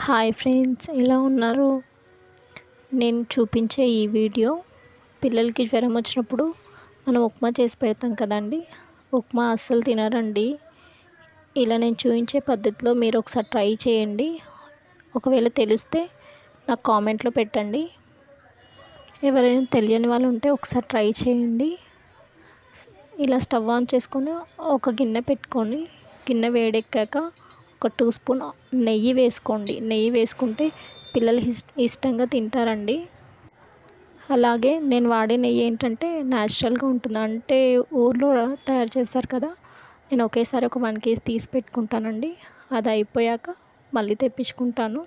Hi friends, ఎలా ఉన్నారు? నేను చూపించే ఈ వీడియో పిల్లలకి జ్వరం వచ్చినప్పుడు మనం ఉప్మా చేసి పెడతాం కదండి. ఉప్మా అస్సలు తినరండి. ఇలా నేను చూపించే పద్ధతిలో మీరు ఒకసారి ట్రై చేయండి. ఒకవేళ తెలిస్తే నాకు కామెంట్లో పెట్టండి. ఎవరైనా తెలియని వాళ్ళు ఉంటే ఒకసారి ట్రై చేయండి. ఇలా స్టవ్ ఆన్ చేసుకొని ఒక గిన్నె పెట్టుకొని, గిన్నె వేడెక్కాక ఒక 2 స్పూన్ నెయ్యి వేసుకోండి. నెయ్యి వేసుకుంటే పిల్లలు ఇష్టంగా తింటారండి. అలాగే నేను వాడే నెయ్యి ఏంటంటే న్యాచురల్గా ఉంటుంది. అంటే ఊర్లో తయారు చేస్తారు కదా. నేను ఒకేసారి ఒక 1 కేజీ తీసి పెట్టుకుంటానండి. అది అయిపోయాక మళ్ళీ తెప్పించుకుంటాను.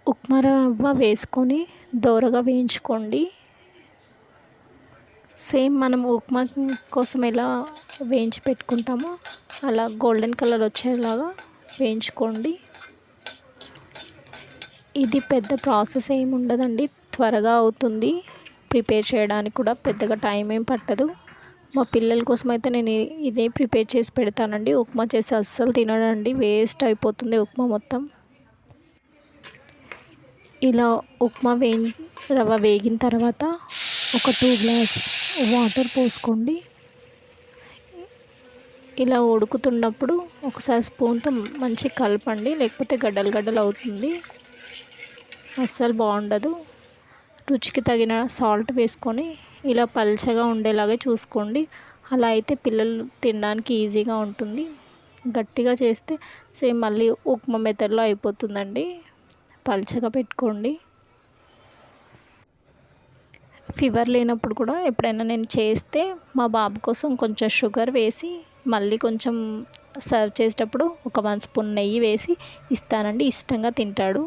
ఉప్మా రవ్వ వేసుకొని దోరగా వేయించుకోండి. సేమ్ మనం ఉప్మా కోసం ఎలా వేయించి పెట్టుకుంటామో అలా గోల్డెన్ కలర్ వచ్చేలాగా వేయించుకోండి. ఇది పెద్ద ప్రాసెస్ ఏమి ఉండదండి, త్వరగా అవుతుంది. ప్రిపేర్ చేయడానికి కూడా పెద్దగా టైం ఏం పట్టదు. మా పిల్లల కోసం అయితే నేను ఇదే ప్రిపేర్ చేసి పెడతానండి. ఉప్మా చేసి అస్సలు తినడండి, వేస్ట్ అయిపోతుంది ఉప్మా మొత్తం. ఇలా ఉప్మా రవ్వ వేగిన తర్వాత ఒక 2 గ్లాస్ వాటర్ పోసుకోండి. ఇలా ఉడుకుతున్నప్పుడు ఒకసారి స్పూన్తో మంచిగా కలపండి, లేకపోతే గడ్డలు గడ్డలు అవుతుంది, అస్సలు బాగుండదు. రుచికి తగిన సాల్ట్ వేసుకొని ఇలా పల్చగా ఉండేలాగే చూసుకోండి. అలా అయితే పిల్లలు తినడానికి ఈజీగా ఉంటుంది. గట్టిగా చేస్తే సేమ్ మళ్ళీ ఉప్మా మెథడ్లో అయిపోతుందండి. పల్చగా పెట్టుకోండి. ఫీవర్ లేనప్పుడు కూడా ఎప్పుడైనా నేను చేస్తే మా బాబు కోసం కొంచెం షుగర్ వేసి మళ్ళీ కొంచెం సర్వ్ చేసేటప్పుడు ఒక 1 స్పూన్ నెయ్యి వేసి ఇస్తానండి. ఇష్టంగా తింటాడు.